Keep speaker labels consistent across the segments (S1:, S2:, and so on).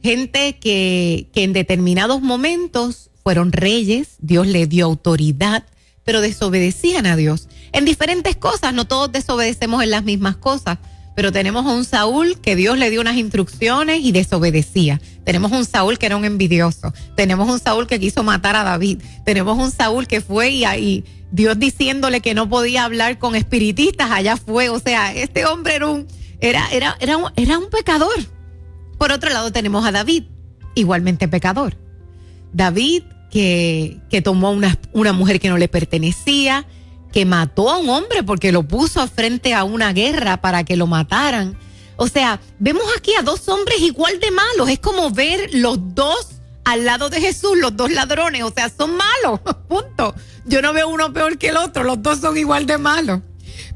S1: gente que en determinados momentos fueron reyes, Dios les dio autoridad, pero desobedecían a Dios. En diferentes cosas, no todos desobedecemos en las mismas cosas, pero tenemos a un Saúl que Dios le dio unas instrucciones y desobedecía. Tenemos un Saúl que era un envidioso. Tenemos un Saúl que quiso matar a David. Tenemos un Saúl que fue y Dios diciéndole que no podía hablar con espiritistas, allá fue. O sea, este hombre era un pecador. Por otro lado tenemos a David, igualmente pecador. David que tomó una mujer que no le pertenecía, que mató a un hombre porque lo puso frente a una guerra para que lo mataran. O sea, vemos aquí a dos hombres igual de malos. Es como ver los dos al lado de Jesús, los dos ladrones. O sea, son malos, punto. Yo no veo uno peor que el otro, los dos son igual de malos.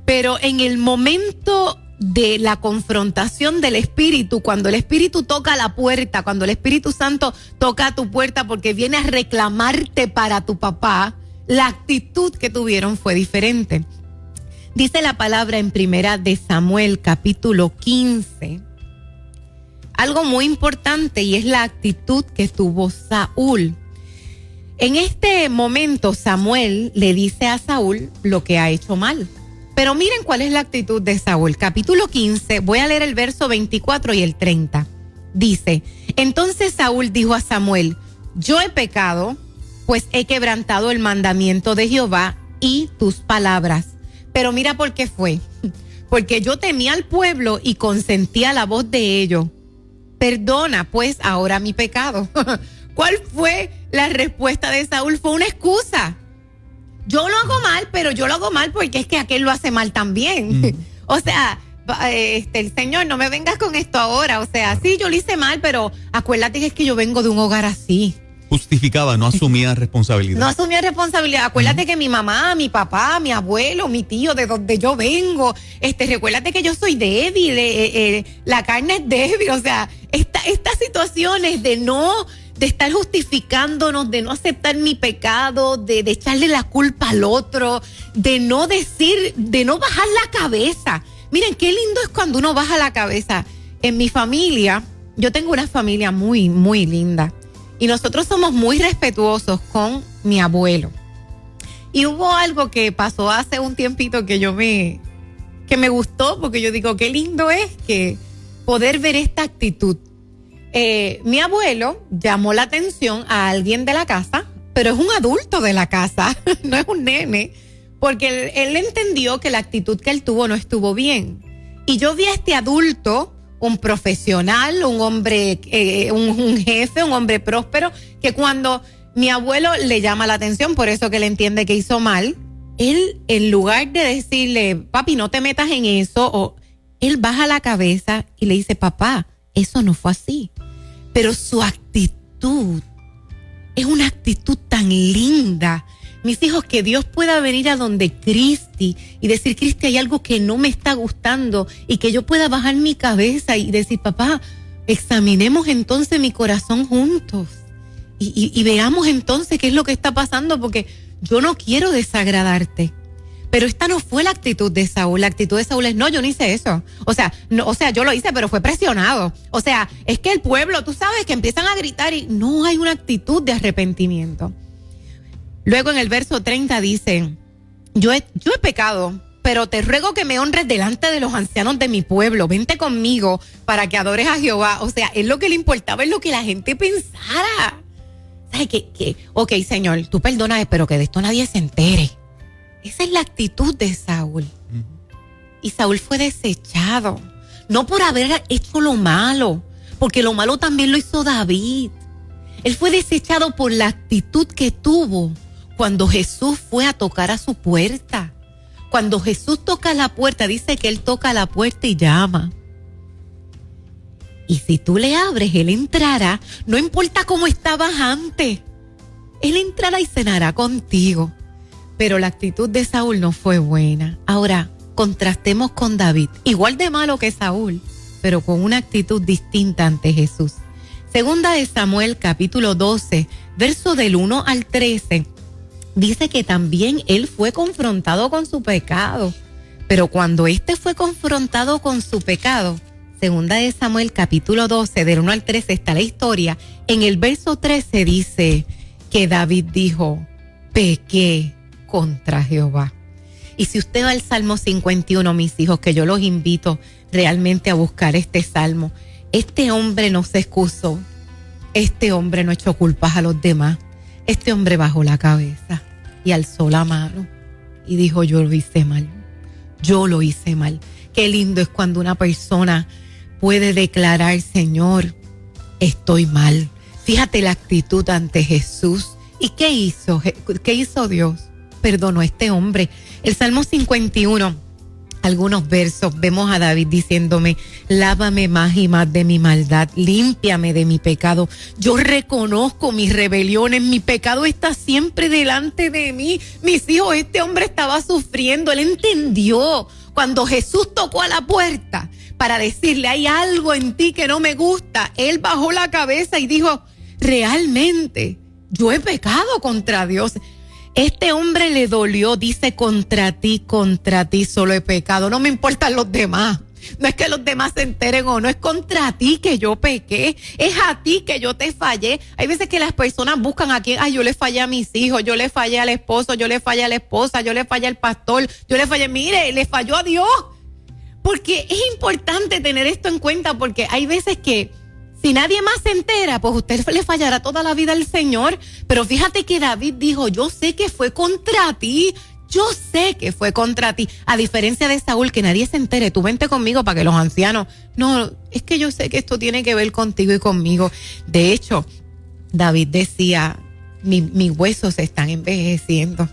S1: Pero en el momento de la confrontación del Espíritu, cuando el Espíritu toca la puerta, cuando el Espíritu Santo toca a tu puerta porque viene a reclamarte para tu papá, la actitud que tuvieron fue diferente. Dice la palabra en Primera de Samuel, capítulo 15, algo muy importante, y es la actitud que tuvo Saúl. En este momento, Samuel le dice a Saúl lo que ha hecho mal. Pero miren cuál es la actitud de Saúl. Capítulo 15, voy a leer el verso 24 y el 30. Dice, entonces Saúl dijo a Samuel, yo he pecado, pues he quebrantado el mandamiento de Jehová y tus palabras. Pero mira por qué fue. Porque yo temía al pueblo y consentía la voz de ellos. Perdona pues ahora mi pecado. ¿Cuál fue la respuesta de Saúl? Fue una excusa. Yo lo hago mal, pero yo lo hago mal porque es que aquel lo hace mal también. O sea, el Señor, no me vengas con esto ahora. O sea, sí, yo lo hice mal, pero acuérdate que es que yo vengo de un hogar así.
S2: Justificaba, no asumía responsabilidad.
S1: No asumía responsabilidad. Acuérdate que mi mamá, mi papá, mi abuelo, mi tío, de donde yo vengo, recuérdate que yo soy débil, la carne es débil. O sea, estas situaciones de estar justificándonos, de no aceptar mi pecado, de echarle la culpa al otro, de no decir, de no bajar la cabeza. Miren, qué lindo es cuando uno baja la cabeza. En mi familia, yo tengo una familia muy, muy linda. Y nosotros somos muy respetuosos con mi abuelo. Y hubo algo que pasó hace un tiempito que me gustó, porque yo digo, qué lindo es que poder ver esta actitud. Mi abuelo llamó la atención a alguien de la casa, pero es un adulto de la casa, no es un nene, porque él entendió que la actitud que él tuvo no estuvo bien. Y yo vi a este adulto, un profesional, un hombre, un jefe, un hombre próspero, que cuando mi abuelo le llama la atención, por eso que él entiende que hizo mal, él, en lugar de decirle, papi, no te metas en eso, él baja la cabeza y le dice, papá, eso no fue así. Pero su actitud es una actitud tan linda. Mis hijos, que Dios pueda venir a donde Cristi y decir, Cristi, hay algo que no me está gustando, y que yo pueda bajar mi cabeza y decir, papá, examinemos entonces mi corazón juntos y veamos entonces qué es lo que está pasando, porque yo no quiero desagradarte. Pero esta no fue la actitud de Saúl. La actitud de Saúl es, no, yo no hice eso. O sea, yo lo hice, pero fue presionado. O sea, es que el pueblo, tú sabes, que empiezan a gritar y no hay una actitud de arrepentimiento. Luego en el verso 30 dice, yo he pecado, pero te ruego que me honres delante de los ancianos de mi pueblo. Vente conmigo para que adores a Jehová. O sea, es lo que le importaba, es lo que la gente pensara. ¿Sabes qué? Ok, Señor, tú perdona, pero que de esto nadie se entere. Esa es la actitud de Saúl. Y Saúl fue desechado, no por haber hecho lo malo, porque lo malo también lo hizo David. Él fue desechado por la actitud que tuvo cuando Jesús fue a tocar a su puerta. Cuando Jesús toca la puerta, dice que él toca la puerta y llama. Y si tú le abres, él entrará, no importa cómo estabas antes. Él entrará y cenará contigo. Pero la actitud de Saúl no fue buena. Ahora, contrastemos con David, igual de malo que Saúl, pero con una actitud distinta ante Jesús. Segunda de Samuel, capítulo 12, verso del 1 al 13, dice que también él fue confrontado con su pecado. Pero cuando éste fue confrontado con su pecado, Segunda de Samuel, capítulo 12, del 1 al 13, está la historia. En el verso 13 dice que David dijo, pequé contra Jehová. Y si usted va al Salmo 51, mis hijos, que yo los invito realmente a buscar este salmo, este hombre no se excusó, este hombre no echó culpas a los demás, este hombre bajó la cabeza y alzó la mano y dijo, yo lo hice mal, yo lo hice mal. Qué lindo es cuando una persona puede declarar, Señor, estoy mal. Fíjate la actitud ante Jesús. ¿Y qué hizo? ¿Qué hizo Dios? Perdonó a este hombre. El Salmo 51, algunos versos, vemos a David diciéndome, lávame más y más de mi maldad, límpiame de mi pecado. Yo reconozco mis rebeliones, mi pecado está siempre delante de mí. Mis hijos, este hombre estaba sufriendo, él entendió. Cuando Jesús tocó a la puerta para decirle, hay algo en ti que no me gusta, él bajó la cabeza y dijo, realmente, yo he pecado contra Dios. Este hombre le dolió, dice, contra ti solo he pecado. No me importan los demás. No es que los demás se enteren o no, es contra ti que yo pequé, es a ti que yo te fallé. Hay veces que las personas buscan a quién, yo le fallé a mis hijos, yo le fallé al esposo, yo le fallé a la esposa, yo le fallé al pastor, yo le fallé, mire, le falló a Dios. Porque es importante tener esto en cuenta, porque hay veces que si nadie más se entera, pues usted le fallará toda la vida al Señor. Pero fíjate que David dijo, yo sé que fue contra ti. Yo sé que fue contra ti. A diferencia de Saúl, que nadie se entere. Tú vente conmigo para que los ancianos... No, es que yo sé que esto tiene que ver contigo y conmigo. De hecho, David decía, mis huesos se están envejeciendo.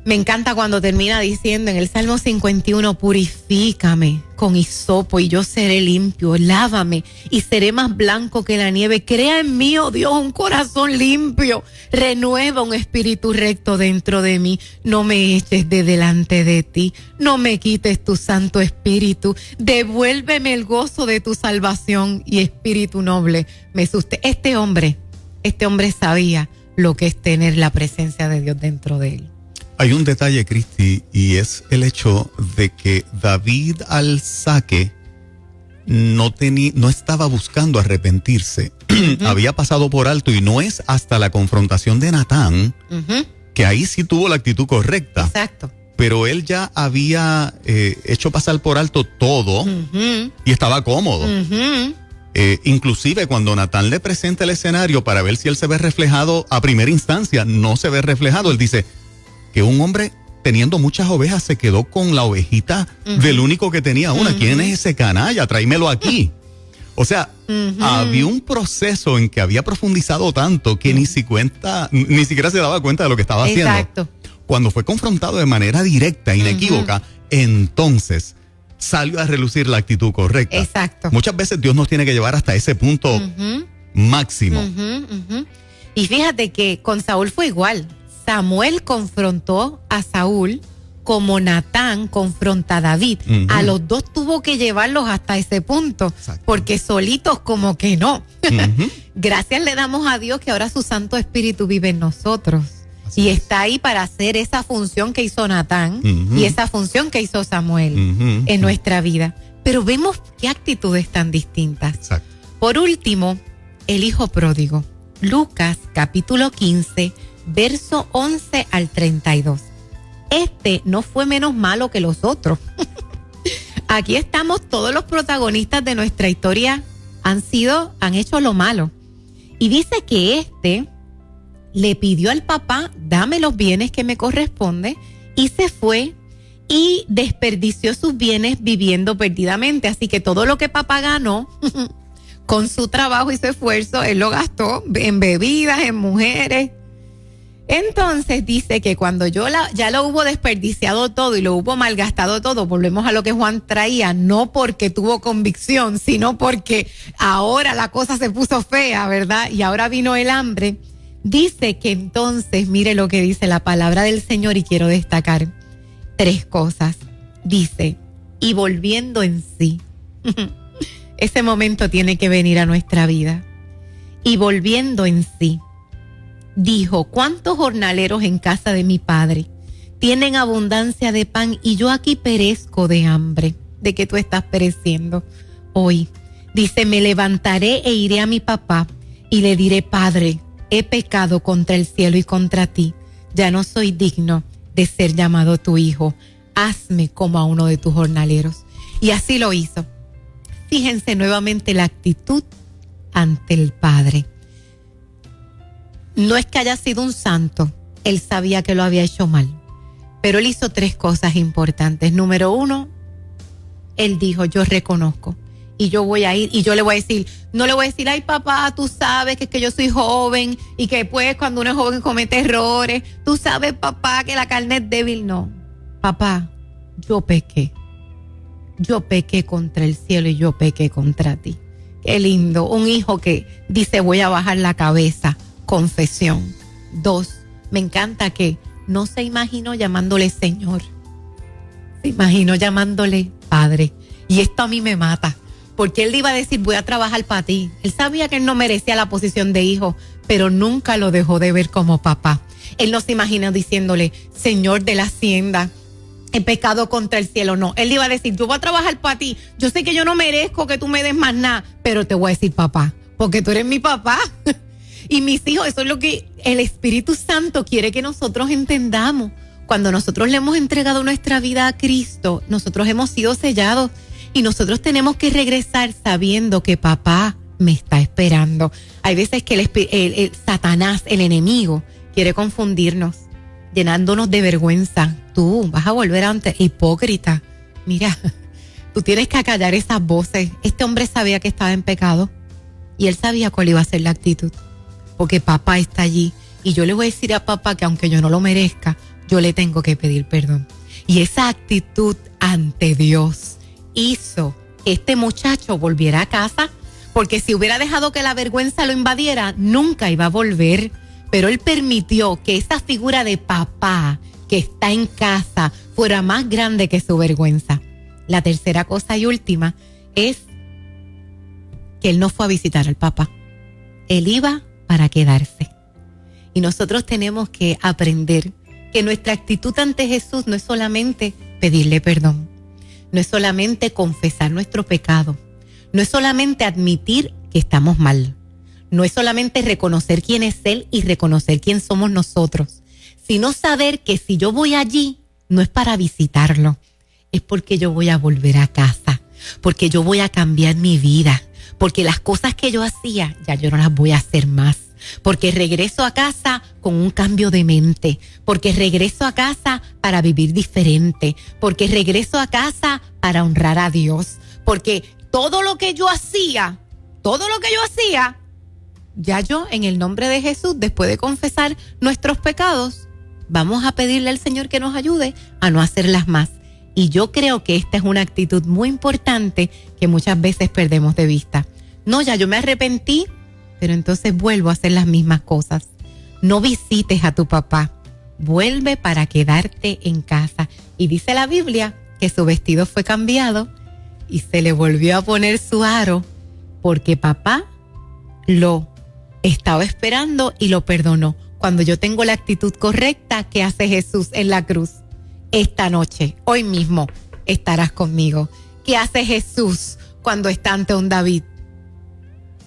S1: Me encanta cuando termina diciendo en el Salmo 51, purifícame con hisopo y yo seré limpio, lávame y seré más blanco que la nieve. Crea en mí, oh Dios, un corazón limpio, renueva un espíritu recto dentro de mí. No me eches de delante de ti, no me quites tu Santo Espíritu, devuélveme el gozo de tu salvación y espíritu noble me sustente. Este hombre sabía lo que es tener la presencia de Dios dentro de él.
S2: Hay un detalle, Cristi, y es el hecho de que David al saque no estaba buscando arrepentirse. Uh-huh. Había pasado por alto y no es hasta la confrontación de Natán que ahí sí tuvo la actitud correcta.
S1: Exacto.
S2: Pero él ya había hecho pasar por alto todo y estaba cómodo. Inclusive cuando Natán le presenta el escenario para ver si él se ve reflejado a primera instancia, no se ve reflejado. Él dice que un hombre teniendo muchas ovejas se quedó con la ovejita del único que tenía una. ¿Quién es ese canalla? Tráemelo aquí. O sea, había un proceso en que había profundizado tanto que ni siquiera se daba cuenta de lo que estaba haciendo.
S1: Exacto.
S2: Cuando fue confrontado de manera directa, inequívoca, entonces salió a relucir la actitud correcta.
S1: Exacto.
S2: Muchas veces Dios nos tiene que llevar hasta ese punto máximo.
S1: Y fíjate que con Saúl fue igual. Samuel confrontó a Saúl como Natán confronta a David. A los dos tuvo que llevarlos hasta ese punto. Exacto. Porque solitos como que no. Gracias le damos a Dios que ahora su Santo Espíritu vive en nosotros. Así está ahí para hacer esa función que hizo Natán y esa función que hizo Samuel en nuestra vida. Pero vemos qué actitudes tan distintas.
S2: Exacto.
S1: Por último, el hijo pródigo. Lucas capítulo 15, verso 11 al 32. Este no fue menos malo que los otros. Aquí estamos, todos los protagonistas de nuestra historia han hecho lo malo. Y dice que le pidió al papá, dame los bienes que me corresponde, y se fue y desperdició sus bienes viviendo perdidamente. Así que todo lo que papá ganó con su trabajo y su esfuerzo, él lo gastó en bebidas, en mujeres. Entonces dice que cuando ya lo hubo desperdiciado todo y lo hubo malgastado todo, volvemos a lo que Juan traía, no porque tuvo convicción, sino porque ahora la cosa se puso fea, ¿verdad? Y ahora vino el hambre. Dice que entonces, mire lo que dice la palabra del Señor y quiero destacar 3 cosas. Dice, y volviendo en sí, ese momento tiene que venir a nuestra vida. Y volviendo en sí, dijo, ¿cuántos jornaleros en casa de mi padre tienen abundancia de pan y yo aquí perezco de hambre? ¿De qué tú estás pereciendo? hoy. Dice, me levantaré e iré a mi papá y le diré, Padre, he pecado contra el cielo y contra ti. Ya no soy digno de ser llamado tu hijo. Hazme como a uno de tus jornaleros. Y así lo hizo. Fíjense nuevamente la actitud ante el Padre. No es que haya sido un santo. Él sabía que lo había hecho mal. Pero él hizo 3 cosas importantes. Número 1, él dijo, yo reconozco. Y yo voy a ir y yo le voy a decir, no le voy a decir, ay papá, tú sabes que es que yo soy joven y que pues cuando uno es joven comete errores. Tú sabes, papá, que la carne es débil. No, papá, yo pequé. Yo pequé contra el cielo y yo pequé contra ti. Qué lindo, un hijo que dice, voy a bajar la cabeza. Confesión. 2, me encanta que no se imaginó llamándole Señor. Se imaginó llamándole Padre. Y esto a mí me mata. Porque él le iba a decir, voy a trabajar para ti. Él sabía que él no merecía la posición de hijo, pero nunca lo dejó de ver como papá. Él no se imaginó diciéndole, Señor de la hacienda, he pecado contra el cielo. No, él le iba a decir, yo voy a trabajar para ti. Yo sé que yo no merezco que tú me des más nada, pero te voy a decir papá, porque tú eres mi papá. Y mis hijos, eso es lo que el Espíritu Santo quiere que nosotros entendamos. Cuando nosotros le hemos entregado nuestra vida a Cristo, nosotros hemos sido sellados. Y nosotros tenemos que regresar sabiendo que papá me está esperando. Hay veces que el Satanás, el enemigo, quiere confundirnos, llenándonos de vergüenza. Tú vas a volver ante hipócrita. Mira, tú tienes que acallar esas voces. Este hombre sabía que estaba en pecado y él sabía cuál iba a ser la actitud. Porque papá está allí y yo le voy a decir a papá que aunque yo no lo merezca, yo le tengo que pedir perdón. Y esa actitud ante Dios hizo que este muchacho volviera a casa, porque si hubiera dejado que la vergüenza lo invadiera, nunca iba a volver. Pero él permitió que esa figura de papá que está en casa fuera más grande que su vergüenza. La tercera cosa y última es que él no fue a visitar al papá. Él iba para quedarse. Y nosotros tenemos que aprender que nuestra actitud ante Jesús no es solamente pedirle perdón. No es solamente confesar nuestro pecado. No es solamente admitir que estamos mal. No es solamente reconocer quién es Él y reconocer quién somos nosotros. Sino saber que si yo voy allí, no es para visitarlo. Es porque yo voy a volver a casa. Porque yo voy a cambiar mi vida. Porque las cosas que yo hacía, ya yo no las voy a hacer más. Porque regreso a casa con un cambio de mente, porque regreso a casa para vivir diferente, porque regreso a casa para honrar a Dios, porque todo lo que yo hacía, ya yo en el nombre de Jesús, después de confesar nuestros pecados, vamos a pedirle al Señor que nos ayude a no hacerlas más. Y yo creo que esta es una actitud muy importante que muchas veces perdemos de vista. No, ya yo me arrepentí, pero entonces vuelvo a hacer las mismas cosas. No visites a tu papá. Vuelve para quedarte en casa. Y dice la Biblia que su vestido fue cambiado y se le volvió a poner su aro porque papá lo estaba esperando y lo perdonó. Cuando yo tengo la actitud correcta, ¿qué hace Jesús en la cruz? Esta noche, hoy mismo, estarás conmigo. ¿Qué hace Jesús cuando está ante un David?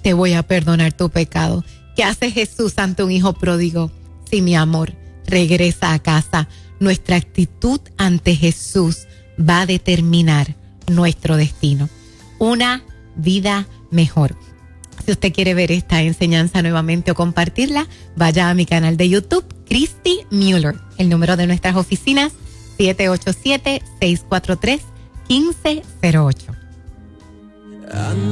S1: Te voy a perdonar tu pecado. ¿Qué hace Jesús ante un hijo pródigo? Sí, mi amor, regresa a casa. Nuestra actitud ante Jesús va a determinar nuestro destino. Una vida mejor. Si usted quiere ver esta enseñanza nuevamente o compartirla, vaya a mi canal de YouTube, Christy Mueller. El número de nuestras oficinas, 787-643-1508.